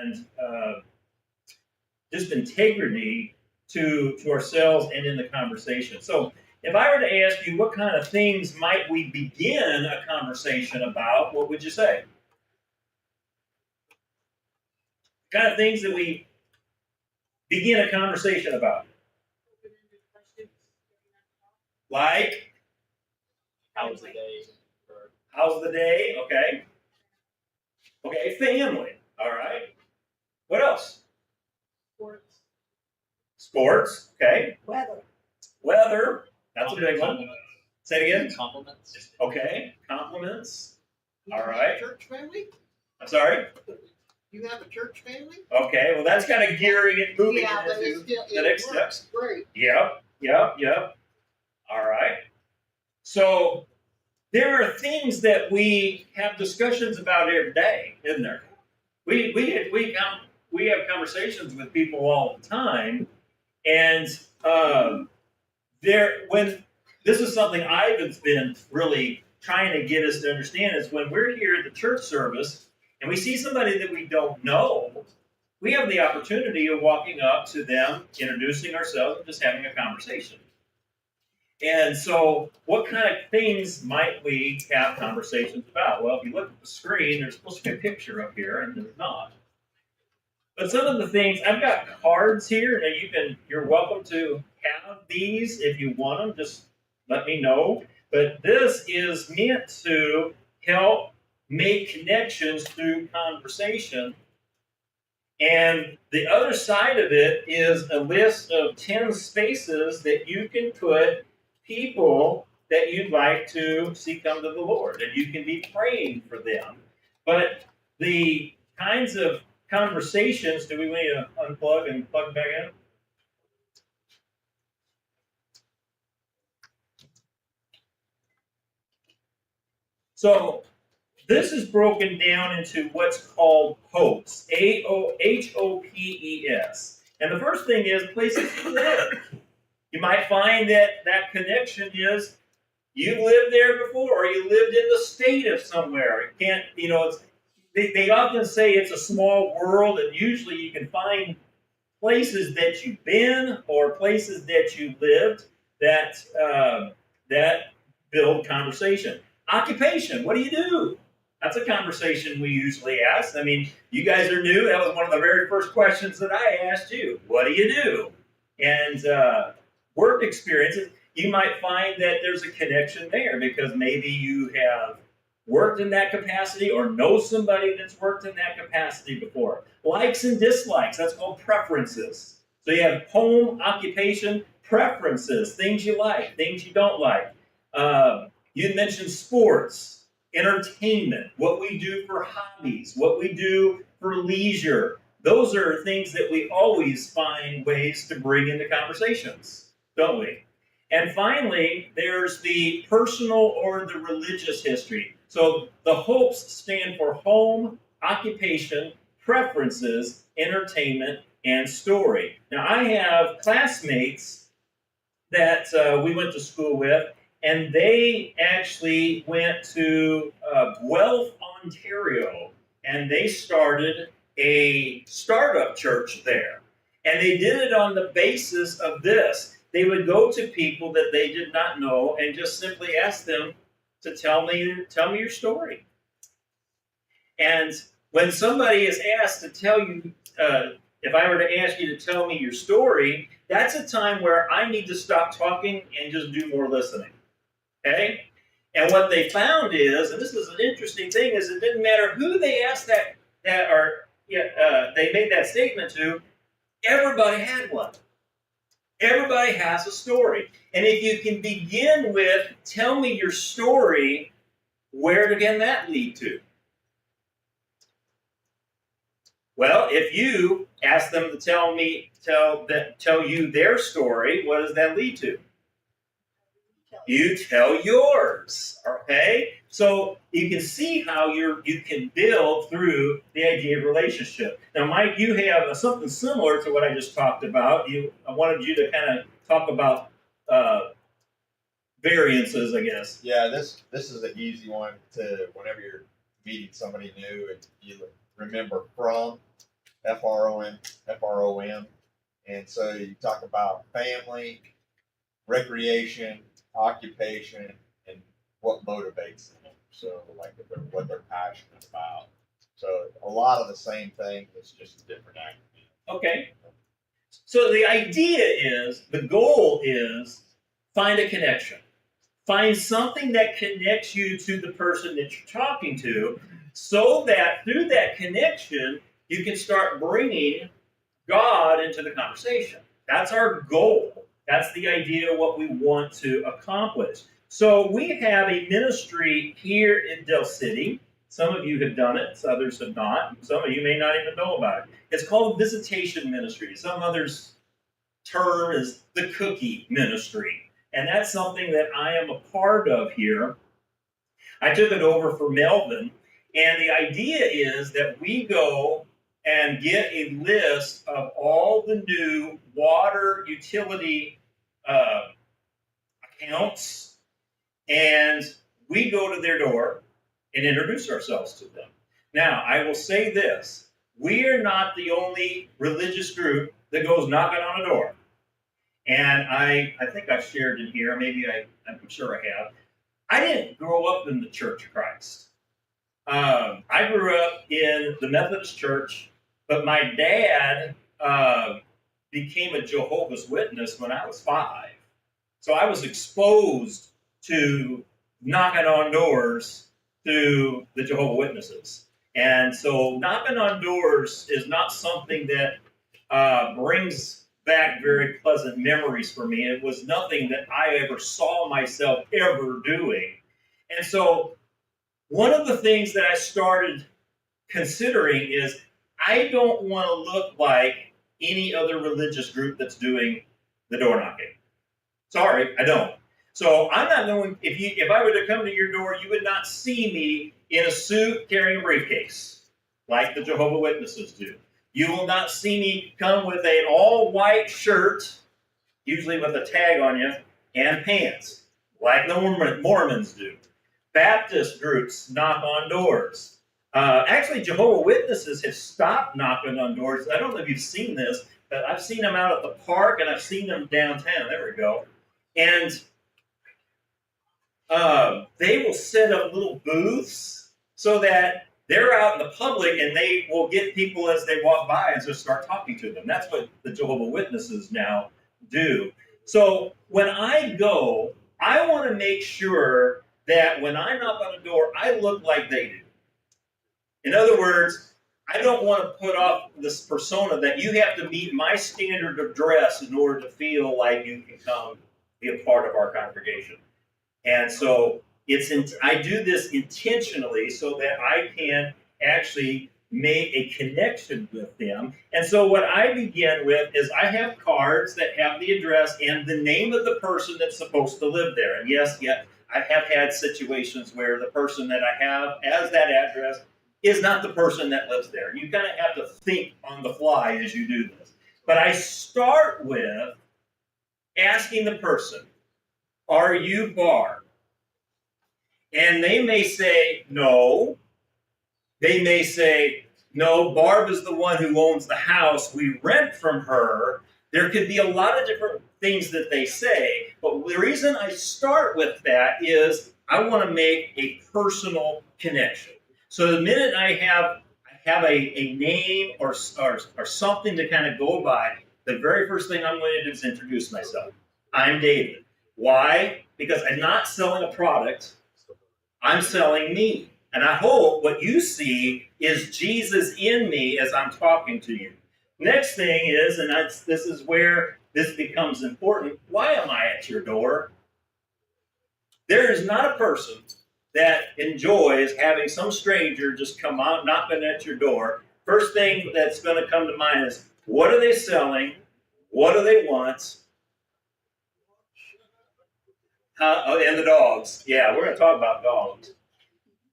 and just integrity to ourselves and in the conversation. So if I were to ask you what kind of things might we begin a conversation about, what would you say? The kind of things that we begin a conversation about. Like, how's the day? How's the day? Okay. Okay, family. All right. What else? Sports. Sports. Okay. Weather. Weather. That's a big one. Compliments. Say it again. Compliments. Okay. Compliments. You All have right. a church family? I'm sorry? You have a church family? Okay. Well, that's kind of gearing it, moving Yeah, but into it's still, the next works steps. great. Yep. All right. So there are things that we have discussions about every day, isn't there? We have conversations with people all the time, and when this is something Ivan's been really trying to get us to understand is when we're here at the church service and we see somebody that we don't know, we have the opportunity of walking up to them, introducing ourselves, and just having a conversation. And so, what kind of things might we have conversations about? Well, if you look at the screen, there's supposed to be a picture up here, and there's not. But some of the things, I've got cards here. Now you're welcome to have these if you want them. Just let me know. But this is meant to help make connections through conversation. And the other side of it is a list of 10 spaces that you can put people that you'd like to see come to the Lord, and you can be praying for them. But the kinds of conversations, do we need to unplug and plug back in? So this is broken down into what's called hopes, Hopes. And the first thing is places to live. You might find that connection is you lived there before, or you lived in the state of somewhere. It can't, they often say it's a small world, and usually you can find places that you've been or places that you lived that build conversation. Occupation. What do you do? That's a conversation we usually ask. I mean, you guys are new. That was one of the very first questions that I asked you. What do you do? And work experiences, you might find that there's a connection there because maybe you have worked in that capacity or know somebody that's worked in that capacity before. Likes and dislikes, that's called preferences. So you have home, occupation, preferences, things you like, things you don't like. You mentioned sports, entertainment, what we do for hobbies, what we do for leisure. Those are things that we always find ways to bring into conversations, don't we? And finally, there's the personal or the religious history. So the hopes stand for home, occupation, preferences, entertainment, and story. Now, I have classmates that we went to school with, and they actually went to Guelph, Ontario, and they started a startup church there. And they did it on the basis of this. They would go to people that they did not know and just simply ask them to tell me your story. And when somebody is asked to tell you, if I were to ask you to tell me your story, that's a time where I need to stop talking and just do more listening. Okay? And what they found is, and this is an interesting thing, is it didn't matter who they asked they made that statement to, everybody had one. Everybody has a story. And if you can begin with, tell me your story, where can that lead to? Well, if you ask them to tell you their story, what does that lead to? You tell yours, okay? So you can see how you can build through the idea of relationship. Now, Mike, you have something similar to what I just talked about. I wanted you to kind of talk about variances, I guess. Yeah, this is an easy one to whenever you're meeting somebody new and you remember from. FROM. And so you talk about family, recreation, occupation, and what motivates them. So like what they're passionate about. So a lot of the same thing, it's just a different acronym. Okay. So the idea is, the goal is, find a connection. Find something that connects you to the person that you're talking to, so that through that connection, you can start bringing God into the conversation. That's our goal. That's the idea of what we want to accomplish. So we have a ministry here in Del City. Some of you have done it, others have not. Some of you may not even know about it. It's called Visitation Ministry. Some others' term is the Cookie Ministry. And that's something that I am a part of here. I took it over for Melvin. And the idea is that we go and get a list of all the new water utility accounts, and we go to their door and introduce ourselves to them. Now, I will say this. We are not the only religious group that goes knocking on a door. And I think I've shared in here, I'm sure I have. I didn't grow up in the Church of Christ. I grew up in the Methodist Church, but my dad became a Jehovah's Witness when I was 5. So I was exposed to knocking on doors through the Jehovah's Witnesses. And so knocking on doors is not something that brings back very pleasant memories for me. It was nothing that I ever saw myself ever doing. And so one of the things that I started considering is, I don't want to look like any other religious group that's doing the door knocking. Sorry, I don't. So I'm not going, if I were to come to your door, you would not see me in a suit carrying a briefcase like the Jehovah's Witnesses do. You will not see me come with an all-white shirt, usually with a tag on you, and pants, like the Mormons do. Baptist groups knock on doors. Actually, Jehovah's Witnesses have stopped knocking on doors. I don't know if you've seen this, but I've seen them out at the park, and I've seen them downtown. There we go. And they will set up little booths so that they're out in the public, and they will get people as they walk by and just start talking to them. That's what the Jehovah's Witnesses now do. So when I go, I want to make sure that when I knock on the door, I look like they do. In other words, I don't want to put off this persona that you have to meet my standard of dress in order to feel like you can come be a part of our congregation. And so I do this intentionally so that I can actually make a connection with them. And so what I begin with is, I have cards that have the address and the name of the person that's supposed to live there. And yes, I have had situations where the person that I have as that address is not the person that lives there. You kind of have to think on the fly as you do this. But I start with asking the person, are you Barb? And they may say no. They may say, no, Barb is the one who owns the house. We rent from her. There could be a lot of different things that they say. But the reason I start with that is I want to make a personal connection. So the minute I have a name or something to kind of go by, the very first thing I'm going to do is introduce myself. I'm David. Why? Because I'm not selling a product. I'm selling me. And I hope what you see is Jesus in me as I'm talking to you. Next thing is, and this is where this becomes important, why am I at your door? There is not a person that enjoys having some stranger just come out knocking at your door. First thing that's going to come to mind is, what are they selling? What do they want? And the dogs. Yeah, we're going to talk about dogs.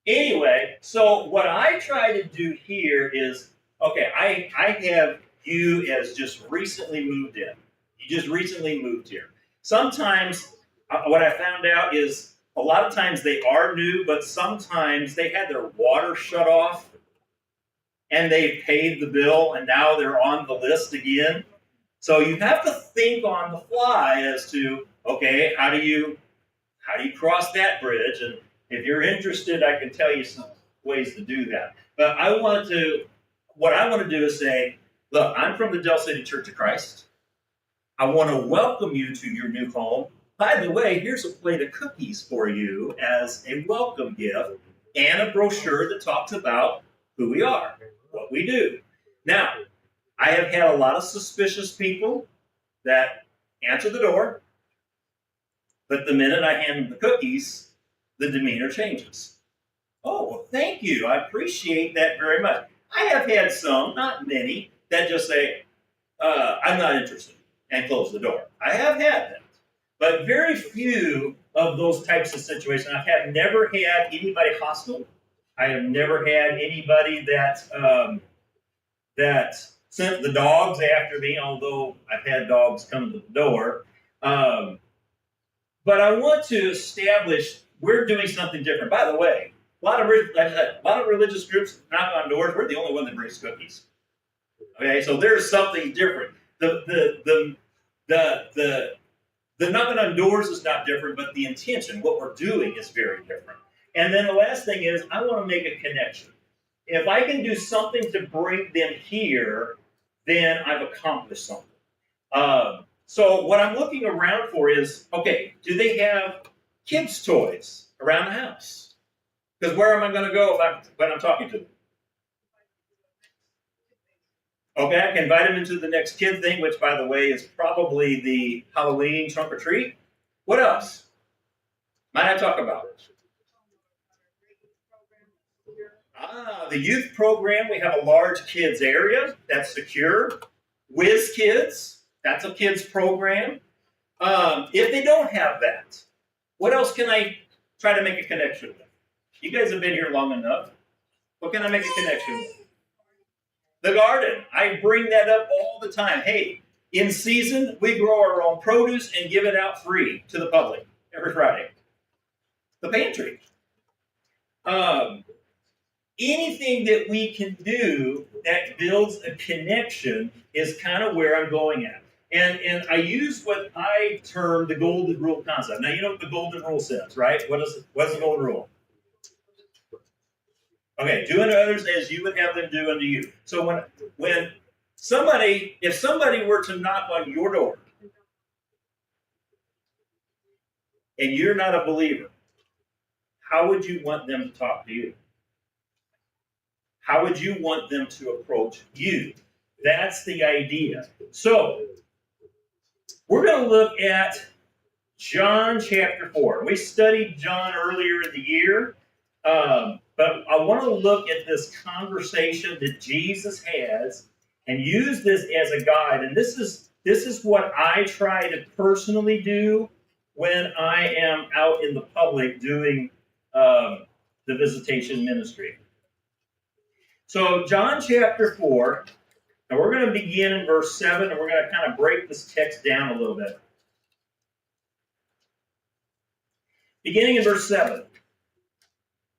Anyway, so what I try to do here is, okay, I have you as just recently moved in. You just recently moved here. Sometimes what I found out is a lot of times they are new, but sometimes they had their water shut off. and they paid the bill and now they're on the list again. So you have to think on the fly as to, okay, how do you cross that bridge? And if you're interested, I can tell you some ways to do that. But what I want to do is say, look, I'm from the Del City Church of Christ. I want to welcome you to your new home. By the way, here's a plate of cookies for you as a welcome gift and a brochure that talks about who we are, what we do. Now, I have had a lot of suspicious people that answer the door, but the minute I hand them the cookies, the demeanor changes. Oh, well, thank you. I appreciate that very much. I have had some, not many, that just say, I'm not interested, and close the door. I have had that. But very few of those types of situations. I've never had anybody hostile. I have never had anybody that sent the dogs after me, although I've had dogs come to the door. But I want to establish we're doing something different. By the way, a lot of religious groups knock on doors. We're the only one that brings cookies. Okay, so there's something different. The knocking on doors is not different, but the intention, what we're doing, is very different. And then the last thing is, I want to make a connection. If I can do something to bring them here, then I've accomplished something. So what I'm looking around for is, okay, do they have kids' toys around the house? Because where am I going to go when I'm talking to them? Okay, I can invite them into the next kid thing, which, by the way, is probably the Halloween trunk or treat. What else might I talk about? The youth program. We have a large kids area that's secure. Whiz Kids, that's a kids program. If they don't have that, what else can I try to make a connection with? You guys have been here long enough. What can I make a connection with? The garden. I bring that up all the time. Hey, in season, we grow our own produce and give it out free to the public every Friday. The pantry. Anything that we can do that builds a connection is kind of where I'm going at. And I use what I term the golden rule concept. Now, you know what the golden rule says, right? What is the golden rule? Okay, do unto others as you would have them do unto you. So if somebody were to knock on your door and you're not a believer, how would you want them to talk to you? How would you want them to approach you? That's the idea. So we're going to look at John chapter 4. We studied John earlier in the year. But I want to look at this conversation that Jesus has and use this as a guide. And this is what I try to personally do when I am out in the public doing the visitation ministry. So John chapter 4, and we're going to begin in verse 7, and we're going to kind of break this text down a little bit. Beginning in verse 7.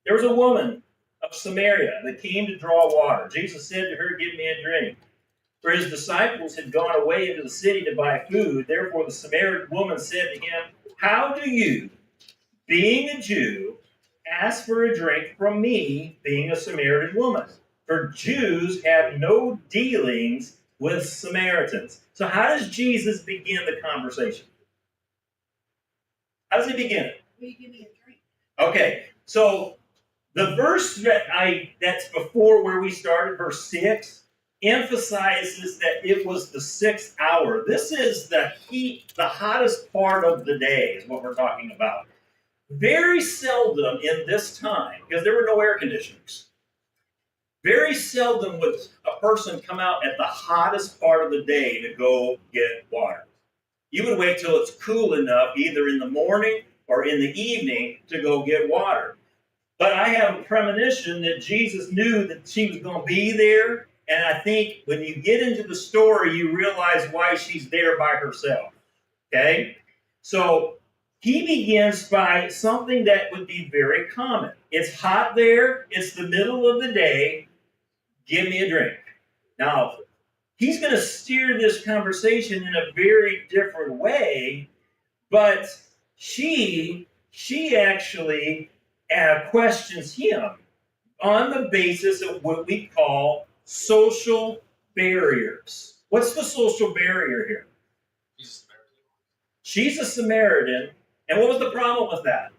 There was a woman of Samaria that came to draw water. Jesus said to her, "Give me a drink." For his disciples had gone away into the city to buy food. Therefore the Samaritan woman said to him, "How do you, being a Jew, ask for a drink from me, being a Samaritan woman? For Jews have no dealings with Samaritans." So how does Jesus begin the conversation? How does he begin it? Will you give me a drink? Okay, so the verse that's before where we started, verse 6, emphasizes that it was the 6th hour. This is the hottest part of the day is what we're talking about. Very seldom in this time, because there were no air conditioners, very seldom would a person come out at the hottest part of the day to go get water. You would wait till it's cool enough, either in the morning or in the evening, to go get water. But I have a premonition that Jesus knew that she was going to be there. And I think when you get into the story, you realize why she's there by herself. Okay? So he begins by something that would be very common. It's hot there. It's the middle of the day. give me a drink. Now, he's going to steer this conversation in a very different way, but she actually questions him on the basis of what we call social barriers. What's the social barrier here? She's a Samaritan, and what was the problem with that?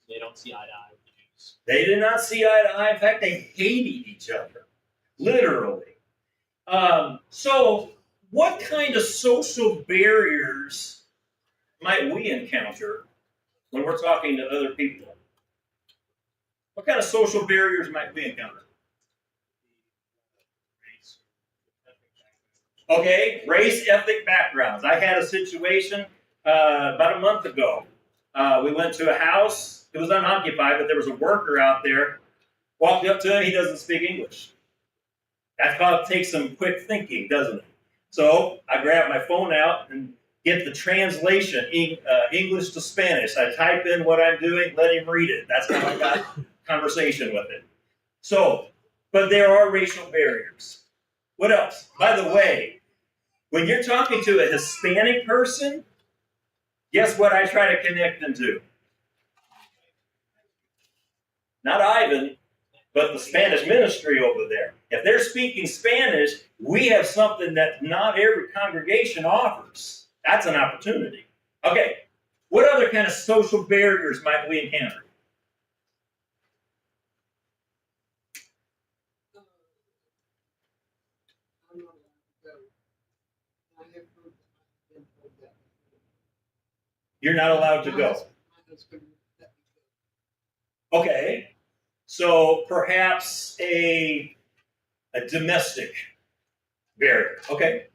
They don't see eye to eye with the Jews. They did not see eye to eye. In fact, they hated each other, literally. So, what kind of social barriers might we encounter when we're talking to other people? What kind of social barriers might we encounter? Okay, race, ethnic backgrounds. I had a situation about a month ago. We went to a house. It was unoccupied, but there was a worker out there. Walked up to him. He doesn't speak English. That takes some quick thinking, doesn't it? So I grab my phone out and get the translation, English to Spanish. I type in what I'm doing, let him read it. That's how I got conversation with it. So, but there are racial barriers. What else? By the way, when you're talking to a Hispanic person, guess what I try to connect them to? Not Ivan, but the Spanish ministry over there. If they're speaking Spanish, we have something that not every congregation offers. That's an opportunity. Okay, what other kind of social barriers might we encounter? I'm not allowed to go. I have been told that. You're not allowed to go. My husband let me go. Okay, so perhaps a domestic barrier. Okay.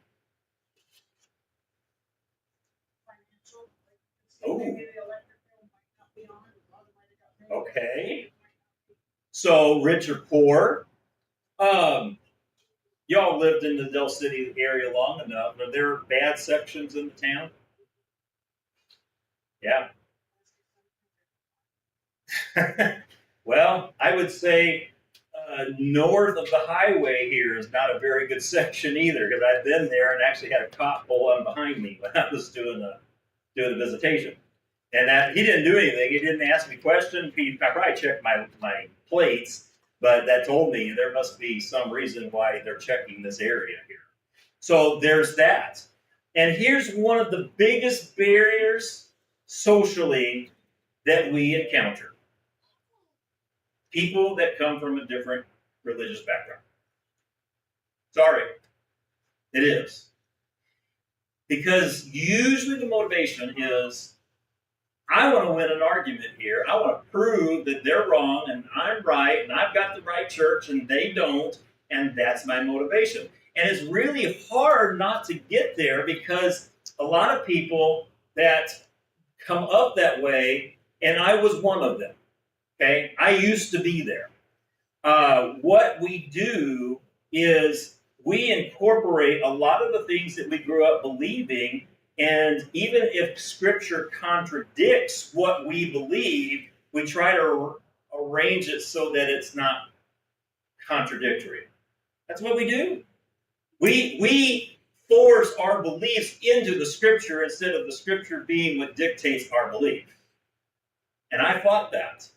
Oh. Okay. So rich or poor. Y'all lived in the Del City area long enough. Are there bad sections in the town? Yeah. Well, I would say north of the highway here is not a very good section either, because I've been there and actually had a cop pull on behind me when I was doing the visitation. And that he didn't do anything. He didn't ask me questions. I probably checked my plates, but that told me there must be some reason why they're checking this area here. So there's that. And here's one of the biggest barriers socially that we encounter. People that come from a different religious background. Sorry, it is. Because usually the motivation is, I want to win an argument here. I want to prove that they're wrong and I'm right and I've got the right church and they don't, and that's my motivation. And it's really hard not to get there because a lot of people that come up that way, and I was one of them. Okay, I used to be there. What we do is we incorporate a lot of the things that we grew up believing, and even if Scripture contradicts what we believe, we try to arrange it so that it's not contradictory. That's what we do. We force our beliefs into the Scripture instead of the Scripture being what dictates our belief. And I fought that.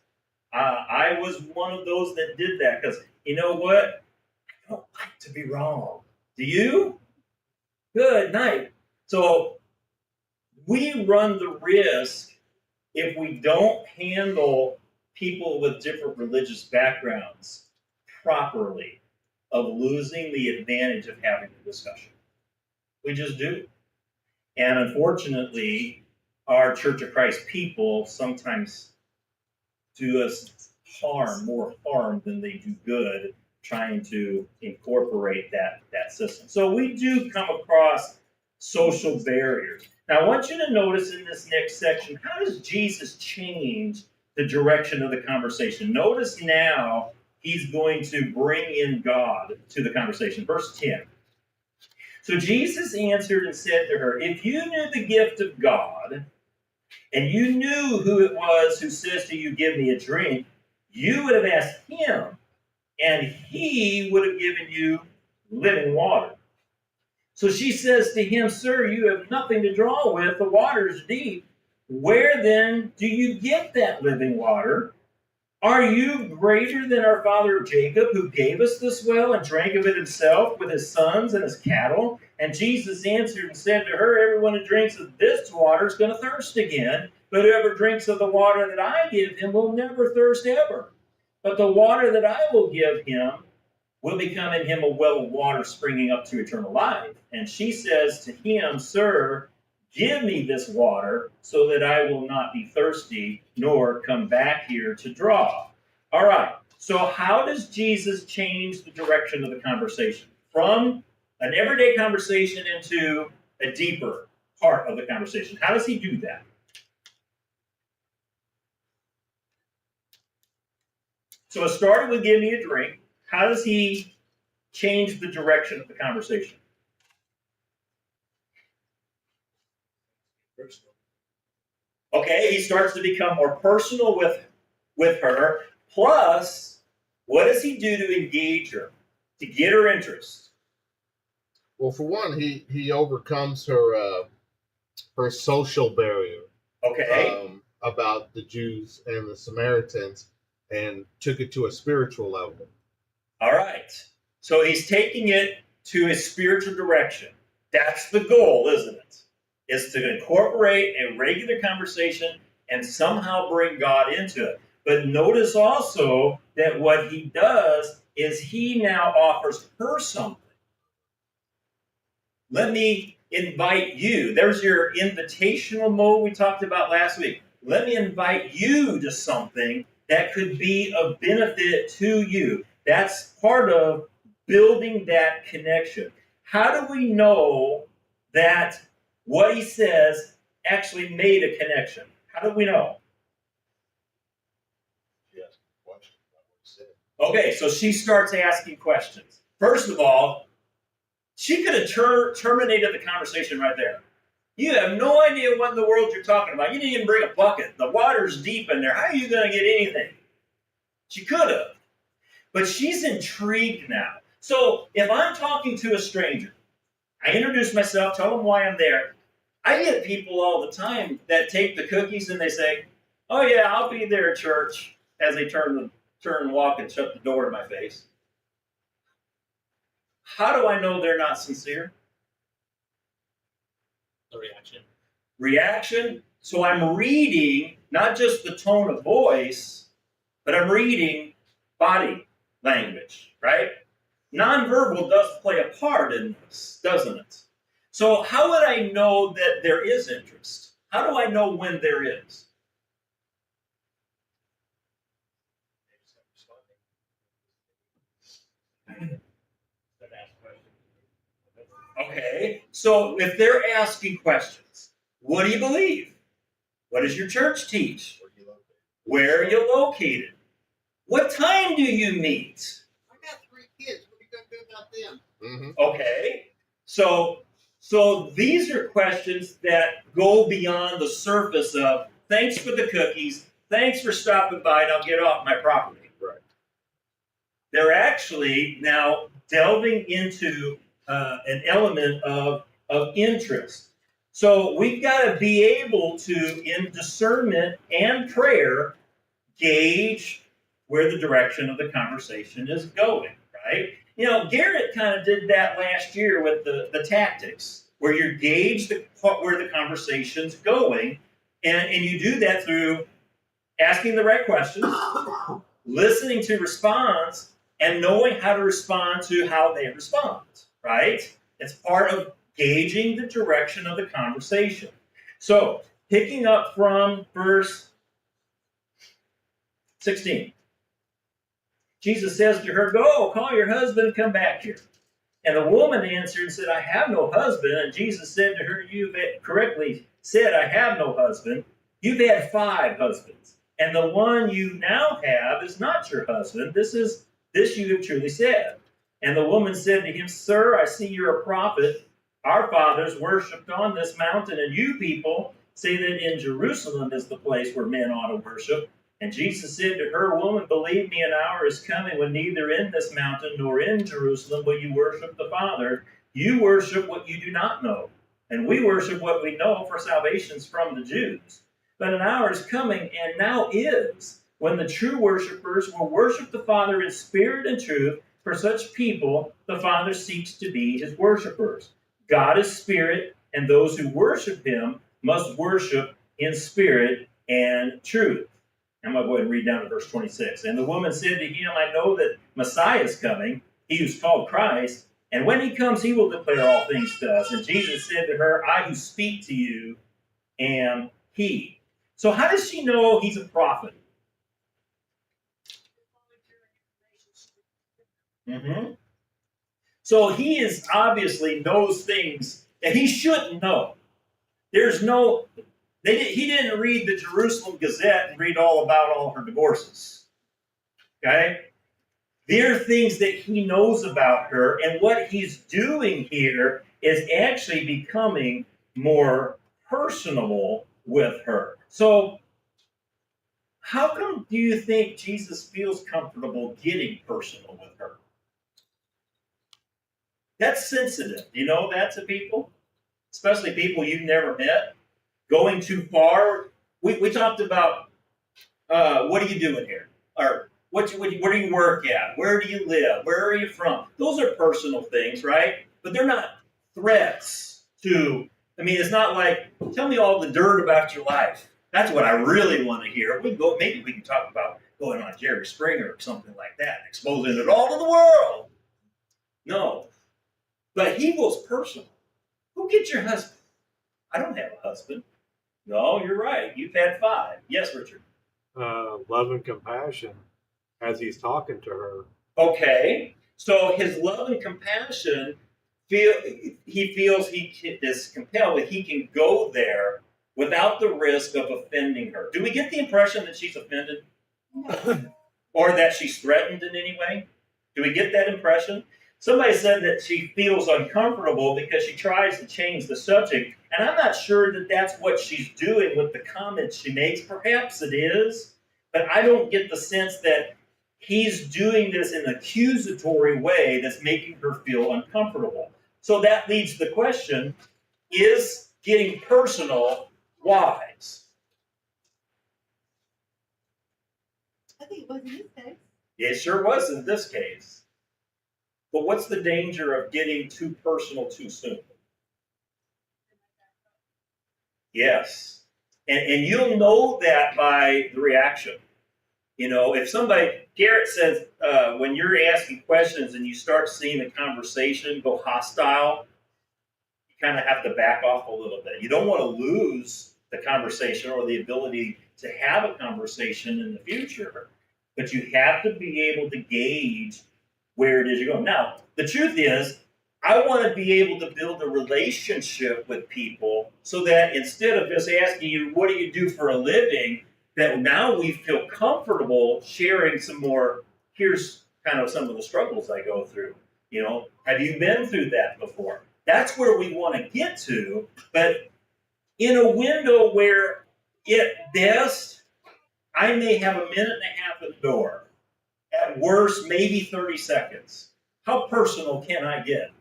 I was one of those that did that because, you know what? I don't like to be wrong. Do you? Good night. So we run the risk, if we don't handle people with different religious backgrounds properly, of losing the advantage of having the discussion. We just do. And unfortunately, our Church of Christ people sometimes do us more harm than they do good, trying to incorporate that system. So we do come across social barriers. Now I want you to notice in this next section, how does Jesus change the direction of the conversation? Notice now he's going to bring in God to the conversation. Verse 10. So Jesus answered and said to her, if you knew the gift of God, and you knew who it was who says to you, give me a drink, you would have asked him, and he would have given you living water. So she says to him, Sir, you have nothing to draw with, the water is deep. Where then do you get that living water? Are you greater than our father Jacob, who gave us this well and drank of it himself with his sons and his cattle? And Jesus answered and said to her, Everyone who drinks of this water is going to thirst again, but whoever drinks of the water that I give him will never thirst ever. But the water that I will give him will become in him a well of water springing up to eternal life. And she says to him, Sir, give me this water so that I will not be thirsty nor come back here to draw. All right, so how does Jesus change the direction of the conversation from an everyday conversation into a deeper part of the conversation? How does he do that? So it started with give me a drink. How does he change the direction of the conversation? Okay, he starts to become more personal with her. Plus, what does he do to engage her, to get her interest? Well, for one, he overcomes her her social barrier Okay, about the Jews and the Samaritans, and took it to a spiritual level. all right. So he's taking it to a spiritual direction. That's the goal, isn't it? Is to incorporate a regular conversation and somehow bring God into it. But notice also that what he does is he now offers her something. Let me invite you. There's your invitational mode we talked about last week. Let me invite you to something that could be of benefit to you. That's part of building that connection. How do we know that what he says actually made a connection? How do we know? Yes. Question about what he said. Okay, so she starts asking questions. First of all, she could have terminated the conversation right there. You have no idea what in the world you're talking about. You didn't even bring a bucket. The water's deep in there. How are you going to get anything? She could have. But she's intrigued now. So if I'm talking to a stranger, I introduce myself, tell them why I'm there. I get people all the time that take the cookies and they say, "Oh yeah, I'll be there at church," as they turn and walk and shut the door in my face. How do I know they're not sincere? The reaction. Reaction. So I'm reading not just the tone of voice, but I'm reading body language, right? Nonverbal does play a part in this, doesn't it? So how would I know that there is interest? How do I know when there is? Okay, so if they're asking questions, what do you believe? What does your church teach? Where you located? Where are you located? What time do you meet? I got 3 kids. What are you gonna do about them? Mm-hmm. Okay, so these are questions that go beyond the surface of thanks for the cookies, thanks for stopping by, and I'll get off my property. Right. They're actually now delving into an element of interest. So we've got to be able to, in discernment and prayer, gauge where the direction of the conversation is going, right? You know, Garrett kind of did that last year with the tactics, where you gauge where the conversation's going, and you do that through asking the right questions, listening to response, and knowing how to respond to how they respond, right? It's part of gauging the direction of the conversation. So, picking up from verse 16. Jesus says to her, "Go, call your husband and come back here." And the woman answered and said, "I have no husband." And Jesus said to her, "You've correctly said, I have no husband. You've had 5 husbands, and the one you now have is not your husband. This you have truly said." And the woman said to him, "Sir, I see you're a prophet. Our fathers worshipped on this mountain, and you people say that in Jerusalem is the place where men ought to worship." And Jesus said to her, Woman, believe me, an hour is coming when neither in this mountain nor in Jerusalem will you worship the Father. You worship what you do not know, and we worship what we know, for salvation's from the Jews. But an hour is coming, and now is, when the true worshipers will worship the Father in spirit and truth. For such people, the Father seeks to be his worshipers. God is spirit, and those who worship him must worship in spirit and truth. I'm going to go ahead and read down to verse 26. And the woman said to him, I know that Messiah is coming, he who's called Christ, and when he comes, he will declare all things to us. And Jesus said to her, I who speak to you am he. So how does she know he's a prophet? So he is obviously knows things that he shouldn't know. There's no, he didn't read the Jerusalem Gazette and read all about all her divorces. Okay? There are things that he knows about her, and what he's doing here is actually becoming more personable with her. So, how come do you think Jesus feels comfortable getting personal with her? That's sensitive. You know that to people? Especially people you've never met. Going too far. We talked about what are you doing here? Or where do you work at? Where do you live? Where are you from? Those are personal things, right? But they're not threats to, it's not like, tell me all the dirt about your life. That's what I really want to hear. Maybe we can talk about going on Jerry Springer or something like that, exposing it all to the world. No. But he goes personal. Who gets your husband? I don't have a husband. No, you're right. You've had 5. Yes, Richard. Love and compassion as he's talking to her. Okay. So his love and compassion, he feels he is compelled that he can go there without the risk of offending her. Do we get the impression that she's offended? Or that she's threatened in any way? Do we get that impression? Somebody said that she feels uncomfortable because she tries to change the subject, and I'm not sure that that's what she's doing with the comments she makes. Perhaps it is, but I don't get the sense that he's doing this in an accusatory way that's making her feel uncomfortable. So that leads to the question, is getting personal wise? I think it was in this case. It sure was in this case. But what's the danger of getting too personal too soon? Yes. And you'll know that by the reaction. If Garrett says, when you're asking questions and you start seeing the conversation go hostile, you kind of have to back off a little bit. You don't want to lose the conversation or the ability to have a conversation in the future, but you have to be able to gauge where it is you're going. Now, the truth is, I want to be able to build a relationship with people so that instead of just asking you, what do you do for a living, that now we feel comfortable sharing some more, here's kind of some of the struggles I go through. Have you been through that before? That's where we want to get to, but in a window where at best, I may have a minute and a half at the door. At worst, maybe 30 seconds. How personal can I get?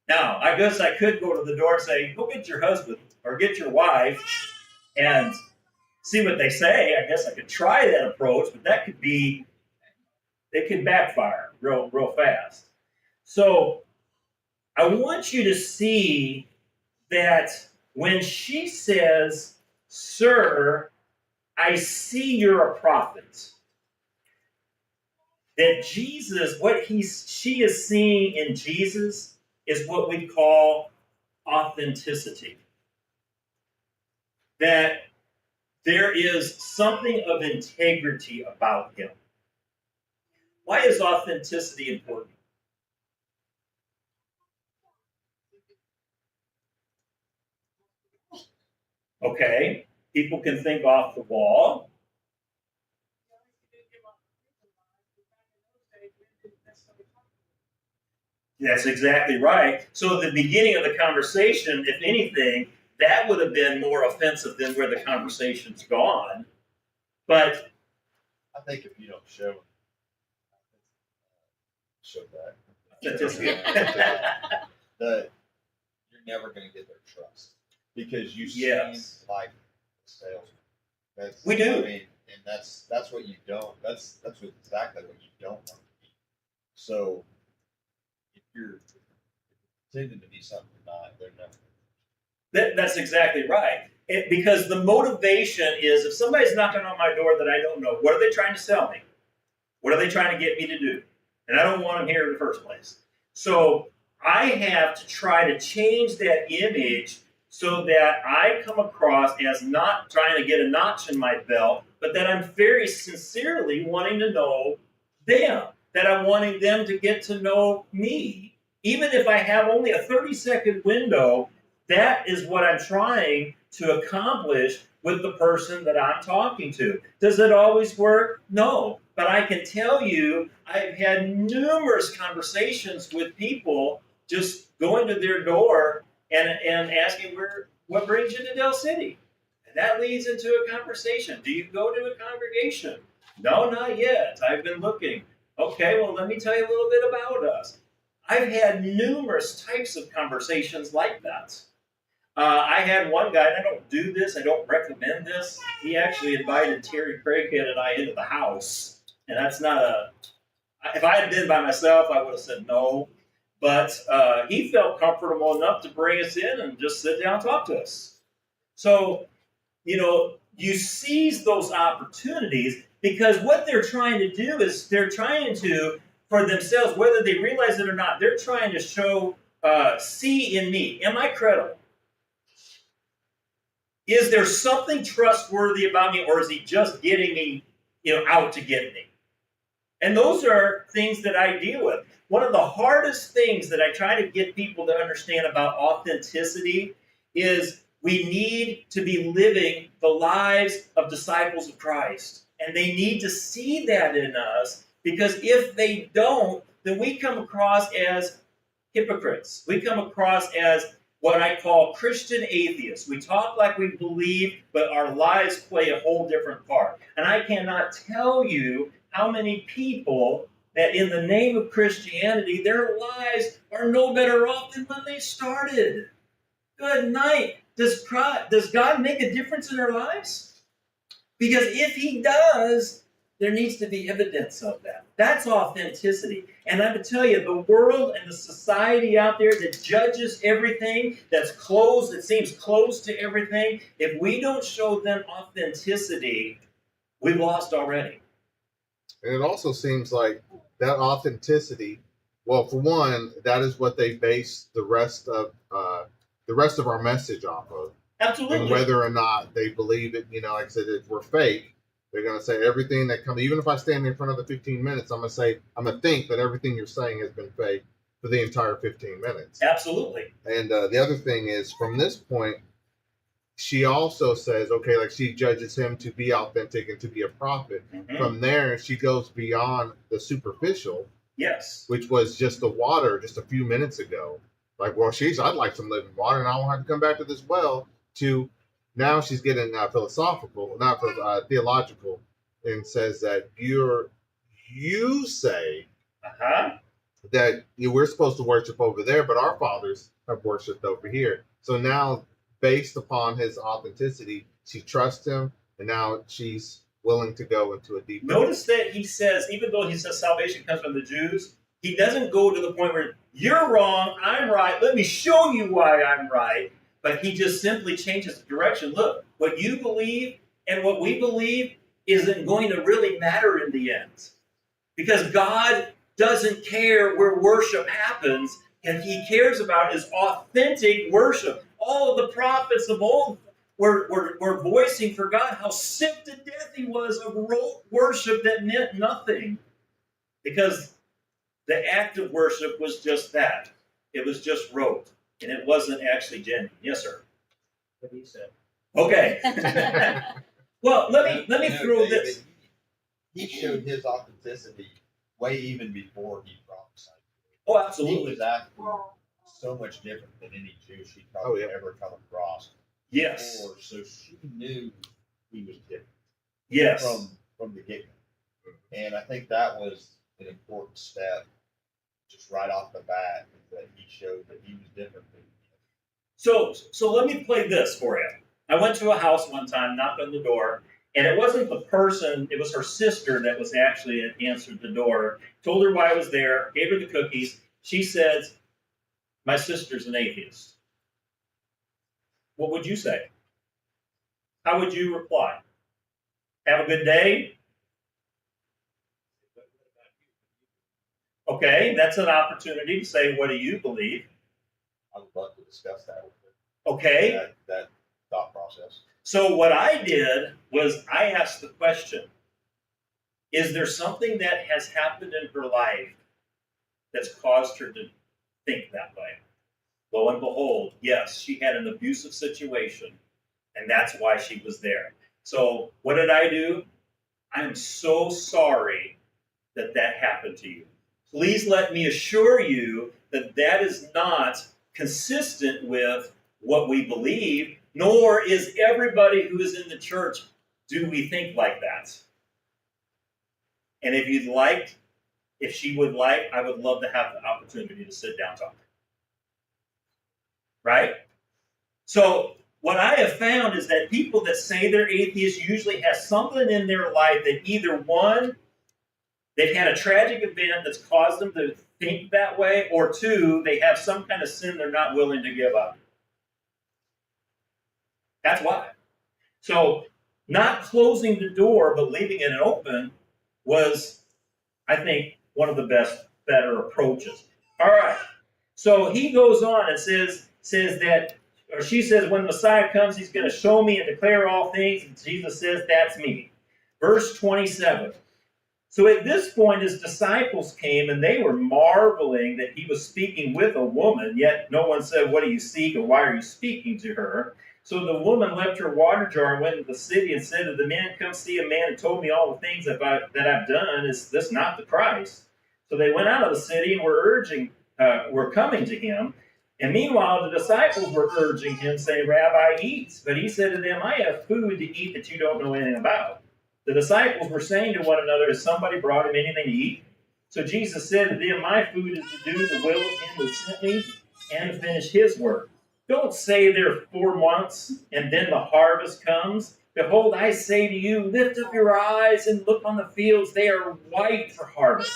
Now, I guess I could go to the door and say, go get your husband or get your wife and see what they say. I guess I could try that approach, but it could backfire real fast. So I want you to see that when she says, Sir, I see you're a prophet, that Jesus, she is seeing in Jesus is what we call authenticity. That there is something of integrity about him. Why is authenticity important? Okay, people can think off the wall. That's exactly right. So at the beginning of the conversation, if anything, that would have been more offensive than where the conversation's gone. But I think if you don't show that, that you're never going to get their trust because you seem Yes. like a salesman. That's, We do. I mean, and that's what you don't. That's exactly what you don't want to be. So if you're pretending to be something you're not, they're never. That's exactly right. Because the motivation is, if somebody's knocking on my door that I don't know, what are they trying to sell me? What are they trying to get me to do? And I don't want them here in the first place. So I have to try to change that image so that I come across as not trying to get a notch in my belt, but that I'm very sincerely wanting to know them, that I'm wanting them to get to know me. Even if I have only a 30-second window, that is what I'm trying to accomplish with the person that I'm talking to. Does it always work? No. But I can tell you, I've had numerous conversations with people just going to their door and asking what brings you to Del City? And that leads into a conversation. Do you go to a congregation? No, not yet. I've been looking. Okay, well, let me tell you a little bit about us. I've had numerous types of conversations like that. I had one guy, and I don't do this, I don't recommend this. He actually invited Terry Craighead and I into the house. And that's not if I had been by myself, I would have said no. But he felt comfortable enough to bring us in and just sit down and talk to us. So, you seize those opportunities because what they're trying to do is they're trying to, for themselves, whether they realize it or not, they're trying to show, see in me, am I credible? Is there something trustworthy about me, or is he just getting me, out to get me? And those are things that I deal with. One of the hardest things that I try to get people to understand about authenticity is we need to be living the lives of disciples of Christ. And they need to see that in us, because if they don't, then we come across as hypocrites. We come across as what I call Christian atheists. We talk like we believe, but our lives play a whole different part. And I cannot tell you how many people that in the name of Christianity, their lives are no better off than when they started. Good night. Does God make a difference in our lives? Because if he does, there needs to be evidence of that. That's authenticity. And I would tell you, the world and the society out there that judges everything, that's closed, that seems closed to everything, if we don't show them authenticity, we've lost already. And it also seems like that authenticity, well, for one, that is what they base the rest of our message off of. Absolutely. And whether or not they believe it, like I said, if we're fake, they're going to say everything that comes. Even if I stand in front of the 15 minutes, I'm going to think that everything you're saying has been fake for the entire 15 minutes. Absolutely. And the other thing is, from this point, she also says, okay, like she judges him to be authentic and to be a prophet. Mm-hmm. From there, she goes beyond the superficial. Yes. Which was just the water just a few minutes ago. Like, well, I'd like some living water, and I won't have to come back to this well. To now she's getting philosophical, not theological, and says that you say that we're supposed to worship over there, but our fathers have worshipped over here. So now, based upon his authenticity, she trusts him, and now she's willing to go into a deeper. Notice that he says, even though he says salvation comes from the Jews, he doesn't go to the point where you're wrong, I'm right, let me show you why I'm right. But he just simply changes the direction. Look, what you believe and what we believe isn't going to really matter in the end. Because God doesn't care where worship happens, and he cares about is authentic worship. All of the prophets of old were voicing for God how sick to death he was of rote worship that meant nothing. Because the act of worship was just that. It was just rote. And it wasn't actually genuine. Yes, sir. What he said. Okay. Well, let me throw David, this. He showed his authenticity way even before he prophesied. Oh, He absolutely. was acting so much different than any Jew she'd probably Oh, yeah. ever come across. Yes. before, so she knew he was different Yes. from the get go. And I think that was an important step, just right off the bat, that he showed that he was different than So let me play this for you. I went to a house one time, knocked on the door, and it wasn't the person, it was her sister that was actually answered the door. Told her why I was there, gave her the cookies. She says, "My sister's an atheist." What would you say? How would you reply? Have a good day? Okay, that's an opportunity to say, what do you believe? I would love to discuss that with her. Okay, That thought process. so what I did was I asked the question, is there something that has happened in her life that's caused her to think that way? Lo and behold, yes, she had an abusive situation, and that's why she was there. So what did I do? I am so sorry that that happened to you. Please let me assure you that that is not consistent with what we believe, nor is everybody who is in the church, do we think like that? And if she would like, I would love to have the opportunity to sit down and talk. Right? So what I have found is that people that say they're atheists usually have something in their life that either one, they've had a tragic event that's caused them to think that way, or two, they have some kind of sin they're not willing to give up. That's why. So not closing the door but leaving it open was, I think, one of the better approaches. All right. So he goes on and says that, or she says, when Messiah comes, he's going to show me and declare all things. And Jesus says, that's me. Verse 27. So at this point, his disciples came, and they were marveling that he was speaking with a woman, yet no one said, what do you seek, or why are you speaking to her? So the woman left her water jar and went into the city and said to the man, come see a man who told me all the things that I've done. Is this not the Christ? So they went out of the city and were coming to him. And meanwhile, the disciples were urging him, saying, Rabbi, eat. But he said to them, I have food to eat that you don't know anything about. The disciples were saying to one another, has somebody brought him anything to eat? So Jesus said to them, my food is to do the will of him who sent me and to finish his work. Don't say there are 4 months and then the harvest comes. Behold, I say to you, lift up your eyes and look on the fields. They are white for harvest.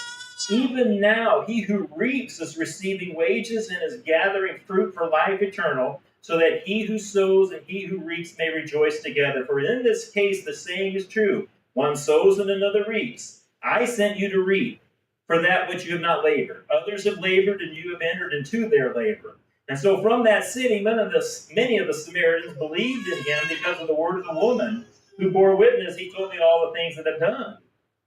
Even now, he who reaps is receiving wages and is gathering fruit for life eternal, so that he who sows and he who reaps may rejoice together. For in this case, the saying is true. One sows and another reaps. I sent you to reap for that which you have not labored. Others have labored, and you have entered into their labor. And so from that city, many of the Samaritans believed in him because of the word of the woman who bore witness. He told me all the things that I've done.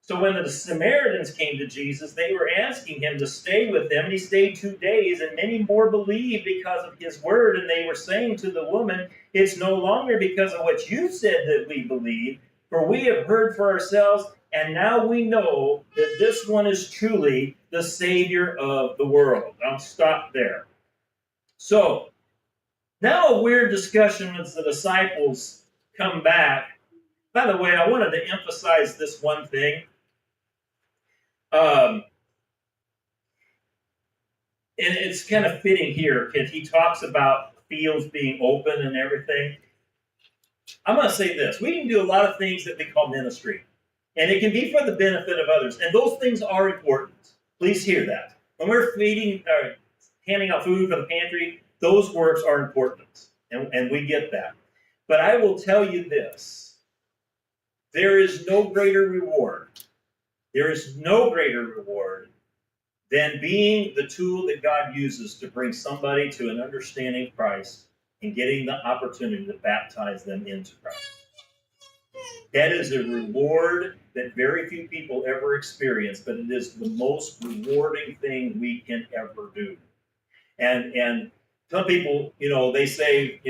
So when the Samaritans came to Jesus, they were asking him to stay with them. And he stayed 2 days, and many more believed because of his word. And they were saying to the woman, it's no longer because of what you said that we believe, for we have heard for ourselves, and now we know that this one is truly the Savior of the world. I'll stop there. So, now a weird discussion as the disciples come back. By the way, I wanted to emphasize this one thing. And it's kind of fitting here because he talks about fields being open and everything. I'm going to say this. We can do a lot of things that we call ministry. And it can be for the benefit of others. And those things are important. Please hear that. When we're feeding or handing out food for the pantry, those works are important. And we get that. But I will tell you this. There is no greater reward. There is no greater reward than being the tool that God uses to bring somebody to an understanding of Christ and getting the opportunity to baptize them into Christ. That is a reward that very few people ever experience, but it is the most rewarding thing we can ever do. And some people, they say,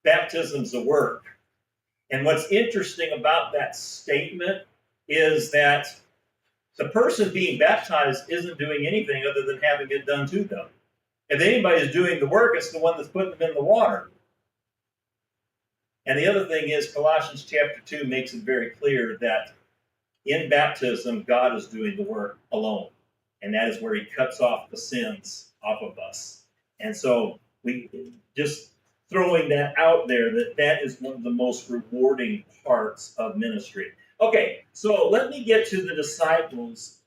baptism's a work. And what's interesting about that statement is that the person being baptized isn't doing anything other than having it done to them. If anybody's doing the work, it's the one that's putting them in the water. And the other thing is Colossians chapter 2 makes it very clear that in baptism, God is doing the work alone. And that is where he cuts off the sins off of us. And so we just throwing that out there, that is one of the most rewarding parts of ministry. Okay, so let me get to the disciples.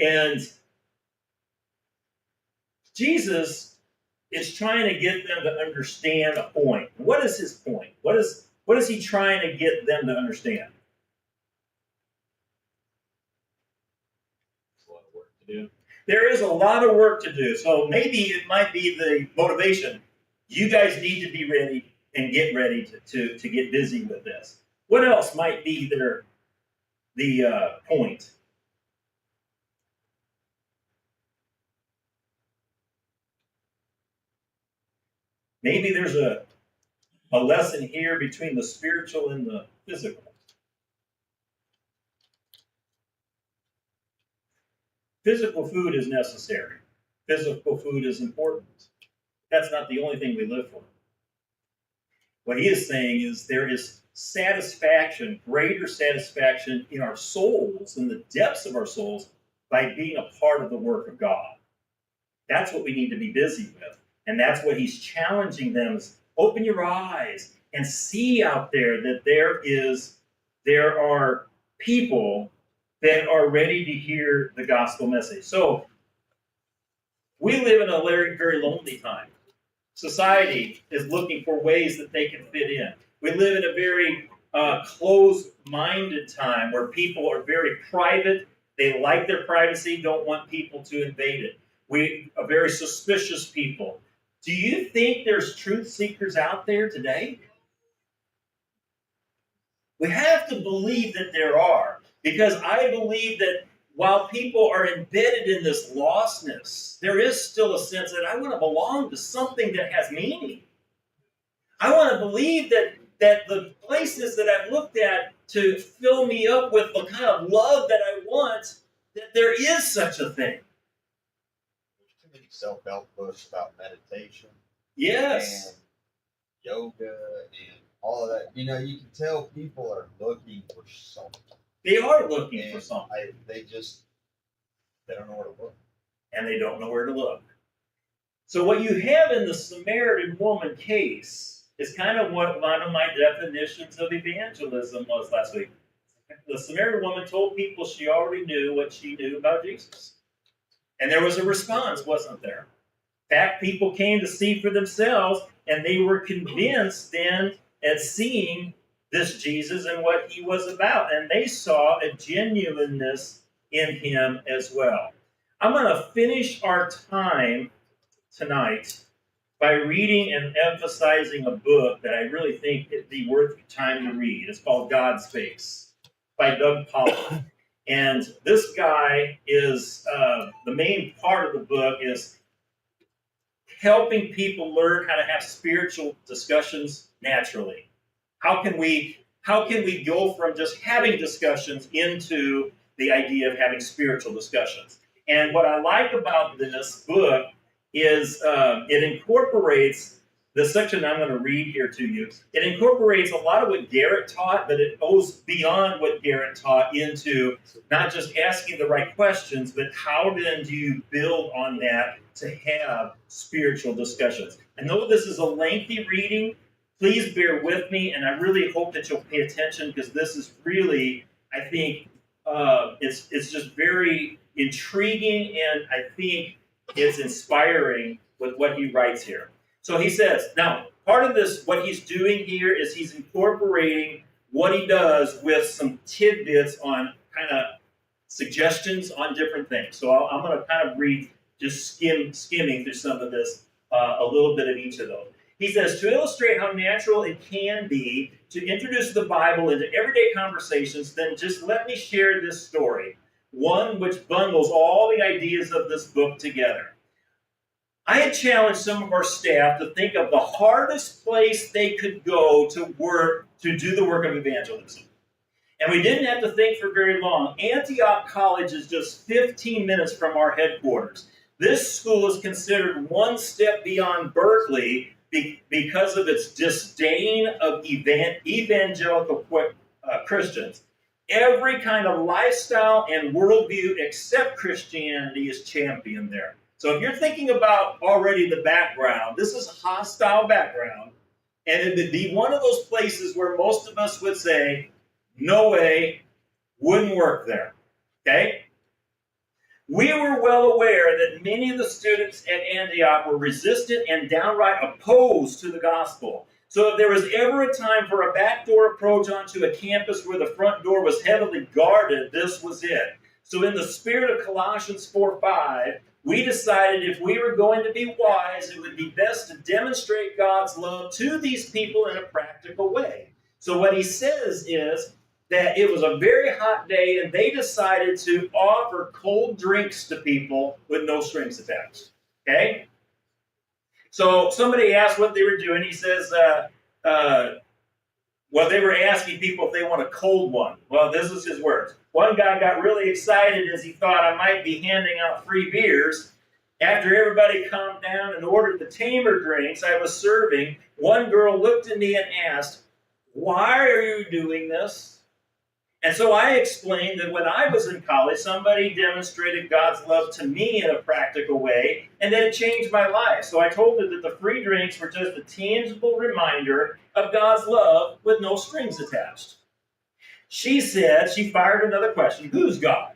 And Jesus is trying to get them to understand a point. What is his point? What is he trying to get them to understand? There's a lot of work to do. There is a lot of work to do. So maybe it might be the motivation. You guys need to be ready and get ready to get busy with this. What else might be the point? Maybe there's a lesson here between the spiritual and the physical. Physical food is necessary. Physical food is important. That's not the only thing we live for. What he is saying is there is satisfaction, greater satisfaction in our souls, in the depths of our souls, by being a part of the work of God. That's what we need to be busy with. And that's what he's challenging them is open your eyes and see out there that there are people that are ready to hear the gospel message. So we live in a very, very lonely time. Society is looking for ways that they can fit in. We live in a very closed-minded time where people are very private. They like their privacy, don't want people to invade it. We are very suspicious people. Do you think there's truth seekers out there today? We have to believe that there are, because I believe that while people are embedded in this lostness, there is still a sense that I want to belong to something that has meaning. I want to believe that the places that I've looked at to fill me up with the kind of love that I want, that there is such a thing. There's too many self-help books about meditation Yes. and yoga and all of that. You know, you can tell people are looking for something. They are looking for And something, they don't know where to look. and they don't know where to look. So what you have in the Samaritan woman case is kind of what one of my definitions of evangelism was last week. The Samaritan woman told people she already knew what she knew about Jesus. And there was a response, wasn't there? In fact, people came to see for themselves, and they were convinced then at seeing this Jesus and what he was about. And they saw a genuineness in him as well. I'm going to finish our time tonight by reading and emphasizing a book that I really think it'd be worth your time to read. It's called God's Face by Doug Pollock. And this guy is, the main part of the book is helping people learn how to have spiritual discussions naturally. How can we go from just having discussions into the idea of having spiritual discussions? And what I like about this book is it incorporates the section I'm going to read here to you. It incorporates a lot of what Garrett taught, but it goes beyond what Garrett taught into not just asking the right questions, but how then do you build on that to have spiritual discussions? I know this is a lengthy reading. Please bear with me, and I really hope that you'll pay attention, because this is really, I think, it's just very intriguing, and I think it's inspiring with what he writes here. So he says, now, part of this, what he's doing here is he's incorporating what he does with some tidbits on kind of suggestions on different things. So I'm going to kind of read, just skimming through some of this, a little bit of each of those. He says, to illustrate how natural it can be to introduce the Bible into everyday conversations, then just let me share this story, one which bundles all the ideas of this book together. I had challenged some of our staff to think of the hardest place they could go to work, to do the work of evangelism. And we didn't have to think for very long. Antioch College is just 15 minutes from our headquarters. This school is considered one step beyond Berkeley because of its disdain of evangelical Christians. Every kind of lifestyle and worldview except Christianity is championed there. So if you're thinking about already the background, this is a hostile background, and it would be one of those places where most of us would say, no way, wouldn't work there. Okay? We were well aware that many of the students at Antioch were resistant and downright opposed to the gospel. So if there was ever a time for a backdoor approach onto a campus where the front door was heavily guarded, this was it. So in the spirit of Colossians 4:5, we decided if we were going to be wise, it would be best to demonstrate God's love to these people in a practical way. So what he says is that it was a very hot day and they decided to offer cold drinks to people with no strings attached. Okay? So somebody asked what they were doing. He says, well, they were asking people if they want a cold one. Well, this is his words. One guy got really excited as he thought I might be handing out free beers. After everybody calmed down and ordered the tamer drinks I was serving, one girl looked at me and asked, "Why are you doing this?" And so I explained that when I was in college, somebody demonstrated God's love to me in a practical way, and that it changed my life. So I told her that the free drinks were just a tangible reminder of God's love with no strings attached. She said, she fired another question, "Who's God?"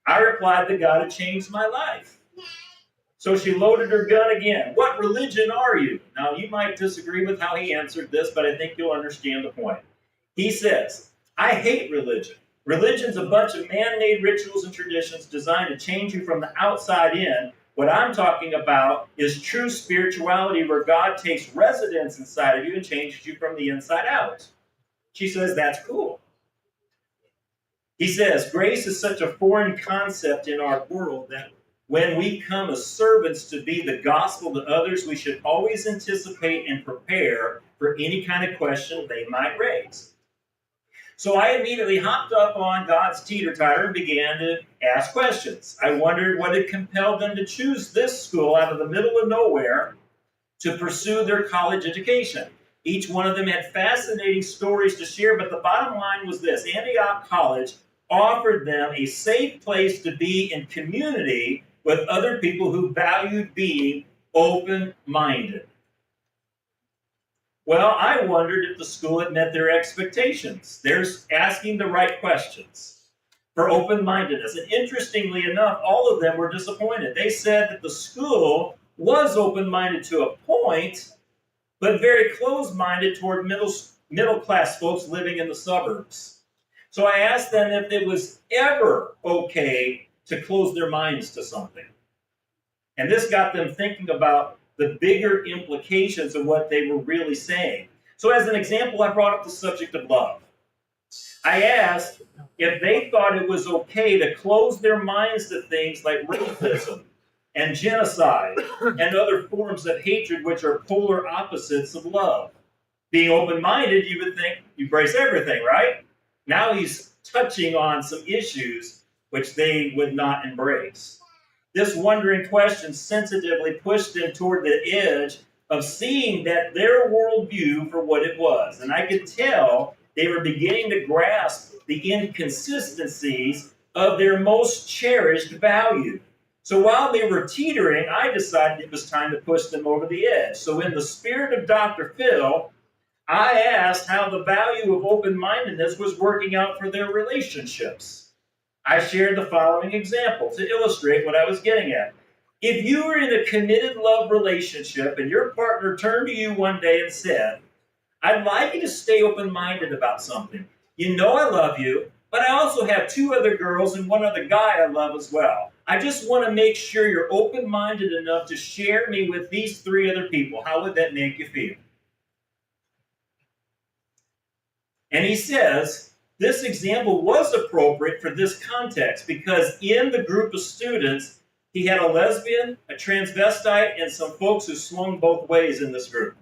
I replied that God had changed my life. So she loaded her gun again. "What religion are you?" Now, you might disagree with how he answered this, but I think you'll understand the point. He says, "I hate religion. Religion's a bunch of man-made rituals and traditions designed to change you from the outside in. What I'm talking about is true spirituality where God takes residence inside of you and changes you from the inside out." She says, "That's cool." He says, "Grace is such a foreign concept in our world that when we come as servants to be the gospel to others, we should always anticipate and prepare for any kind of question they might raise." So I immediately hopped up on God's teeter-totter and began to ask questions. I wondered what had compelled them to choose this school out of the middle of nowhere to pursue their college education. Each one of them had fascinating stories to share, but the bottom line was this: Antioch College offered them a safe place to be in community with other people who valued being open-minded. Well, I wondered if the school had met their expectations. They're asking the right questions for open-mindedness. And interestingly enough, all of them were disappointed. They said that the school was open-minded to a point, but very closed-minded toward middle-class folks living in the suburbs. So I asked them if it was ever okay to close their minds to something. And this got them thinking about the bigger implications of what they were really saying. So as an example, I brought up the subject of love. I asked if they thought it was okay to close their minds to things like racism and genocide and other forms of hatred, which are polar opposites of love. Being open-minded, you would think you embrace everything, right? Now he's touching on some issues which they would not embrace. This wondering question sensitively pushed them toward the edge of seeing that their worldview for what it was. And I could tell they were beginning to grasp the inconsistencies of their most cherished value. So while they were teetering, I decided it was time to push them over the edge. So in the spirit of Dr. Phil, I asked how the value of open-mindedness was working out for their relationships. I shared the following example to illustrate what I was getting at. If you were in a committed love relationship and your partner turned to you one day and said, "I'd like you to stay open-minded about something. You know I love you, but I also have 2 other girls and 1 other guy I love as well. I just want to make sure you're open-minded enough to share me with these 3 other people." How would that make you feel? And he says, this example was appropriate for this context because in the group of students, he had a lesbian, a transvestite, and some folks who swung both ways in this group.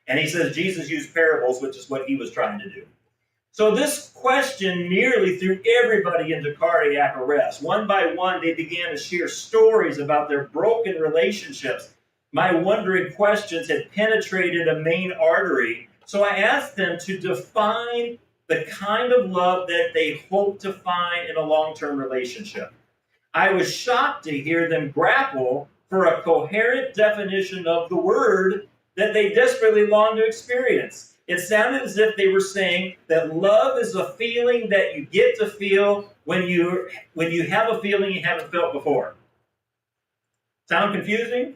And he says Jesus used parables, which is what he was trying to do. So this question nearly threw everybody into cardiac arrest. One by one, they began to share stories about their broken relationships. My wondering questions had penetrated a main artery, so I asked them to define the kind of love that they hope to find in a long-term relationship. I was shocked to hear them grapple for a coherent definition of the word that they desperately longed to experience. It sounded as if they were saying that love is a feeling that you get to feel when you have a feeling you haven't felt before. Sound confusing?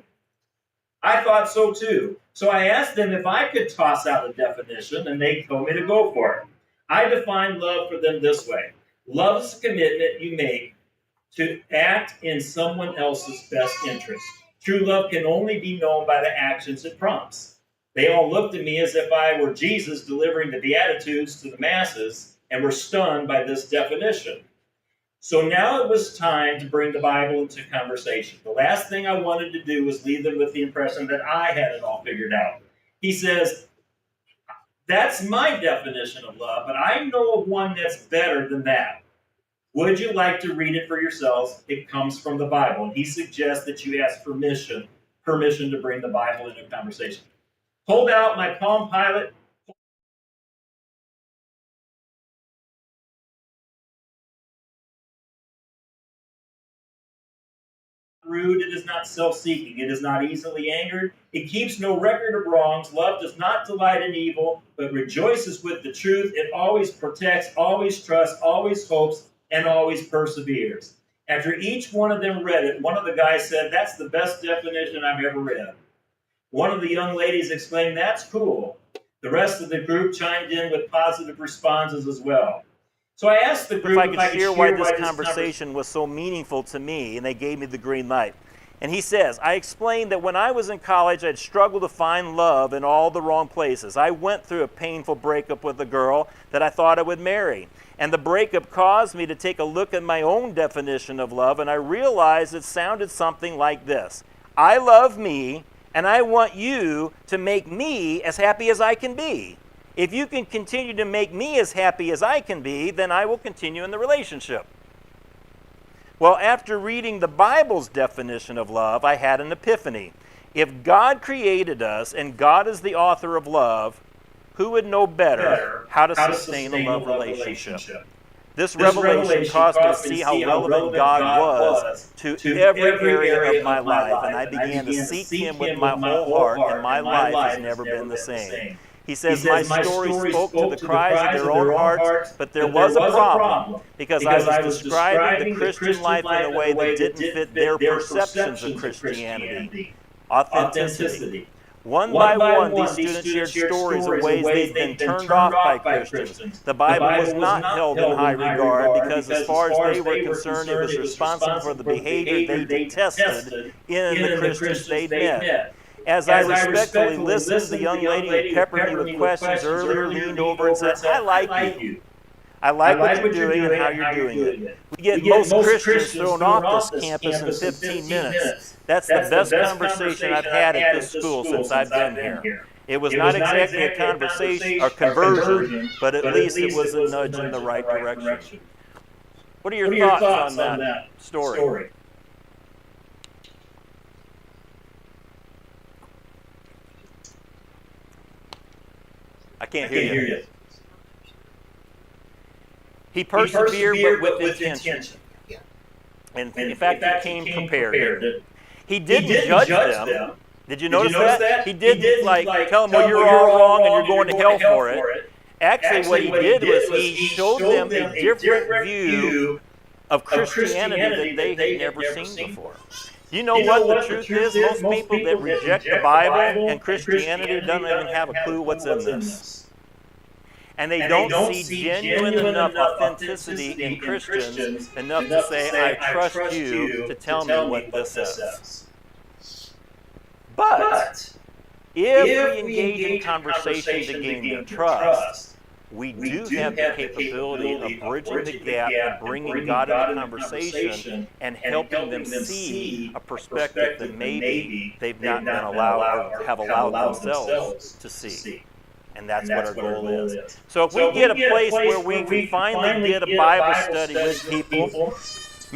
I thought so too. So I asked them if I could toss out a definition, and they told me to go for it. I defined love for them this way. Love is a commitment you make to act in someone else's best interest. True love can only be known by the actions it prompts. They all looked at me as if I were Jesus delivering the Beatitudes to the masses and were stunned by this definition. So now it was time to bring the Bible into conversation. The last thing I wanted to do was leave them with the impression that I had it all figured out. He says, that's my definition of love, but I know of one that's better than that. Would you like to read it for yourselves? It comes from the Bible. And he suggests that you ask permission to bring the Bible into conversation. Pulled out my Palm Pilot. Rude, it is not self-seeking, it is not easily angered, it keeps no record of wrongs, love does not delight in evil, but rejoices with the truth, it always protects, always trusts, always hopes, and always perseveres. After each one of them read it, one of the guys said, that's the best definition I've ever read. One of the young ladies exclaimed, that's cool. The rest of the group chimed in with positive responses as well. So I asked the group if I could share why this conversation was so meaningful to me, and they gave me the green light. And he says, I explained that when I was in college, I'd struggled to find love in all the wrong places. I went through a painful breakup with a girl that I thought I would marry. And the breakup caused me to take a look at my own definition of love, and I realized it sounded something like this. I love me, and I want you to make me as happy as I can be. If you can continue to make me as happy as I can be, then I will continue in the relationship. Well, after reading the Bible's definition of love, I had an epiphany. If God created us and God is the author of love, who would know better how to sustain a love relationship? This revelation caused me to see how relevant God was to every area of my life, and I began to seek Him with my whole heart, and my life has never been the same. He says, my story spoke to the cries of their own hearts, but there was a problem because I was describing the Christian life in a way that didn't fit their perceptions of Christianity. Authenticity. One by one, these students shared stories of ways they've been turned off by Christians. The Bible was not held in high regard because as far as they were concerned, it was responsible for the behavior they detested in the Christians they'd met. As I respectfully listened, the young lady who peppered me with questions earlier leaned over and said, I like you. I like what you're doing and how you're doing it. We get most Christians thrown off this campus in 15 minutes. That's the best conversation I've had at this school since I've been here. It was not exactly a conversation or conversion, but at least it was a nudge in the right direction. What are your thoughts on that story? I can't hear you. He persevered with intention. And in fact, he came prepared. He didn't judge them. Did you notice that? He didn't tell them, well, you're all wrong and you're going to hell for it. Actually, what he did was he showed them a different view of Christianity that they had never seen before. You know what the truth is? Most people that reject the Bible and Christianity don't even have a clue what's in this. And they don't see genuine enough authenticity in Christians enough to say, I trust you to tell me what this is. But if we engage in conversation to gain their trust, we do have the capability of bridging the gap and bringing God into conversation and helping them see a perspective that maybe they've not been allowed or have allowed themselves to see. And that's what our goal is. So if we get a place where we finally get a Bible study with people,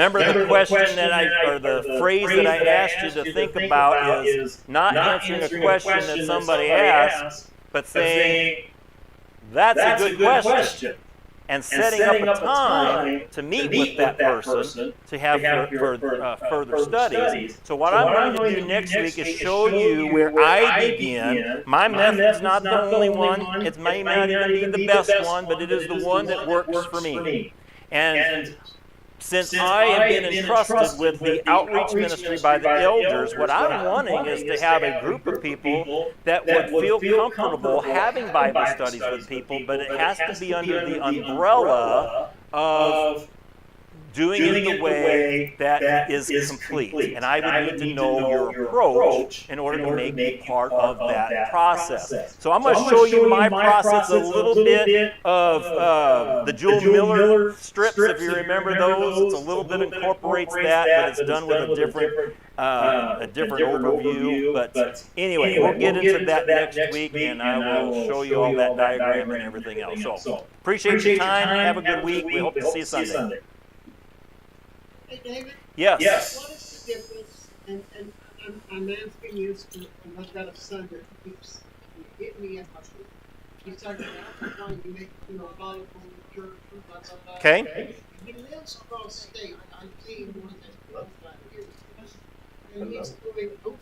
Remember the question that or the phrase that I asked you to think about is not answering a question that somebody asked, but saying, that's a good question. And setting up a time to meet with that person to have further studies. So what I'm going to do next week is show you where I begin. My method's not the only one. It may not even be the best one, but it is the one that works for me. And since I have been entrusted with the outreach ministry by the elders, what I'm wanting is to have a group of people that would feel comfortable having Bible studies with people, but it has to be under the umbrella of doing it the way that is complete. And I would need to know your approach in order to make me part of that process. So I'm going to show you my process, a little bit of the Jewel Miller strips, if you remember those. It's a little bit incorporates that, but it's done with a different overview. But anyway, we'll get into that next week, and I will show you all that diagram and everything else. So appreciate your time. Have a good week. We hope to see you Sunday. Hey, David? Yes. What is the difference, and I'm asking you, and I've got a son that keeps hitting me at my foot. He's talking about how you make, volleyball in church, blah, blah, blah. Okay. He lives across state. I've seen one that's 25 years. And he's going, I'm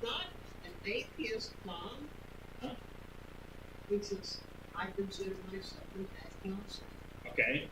not an atheist, Mom. He says, I consider myself an agnostic. Okay.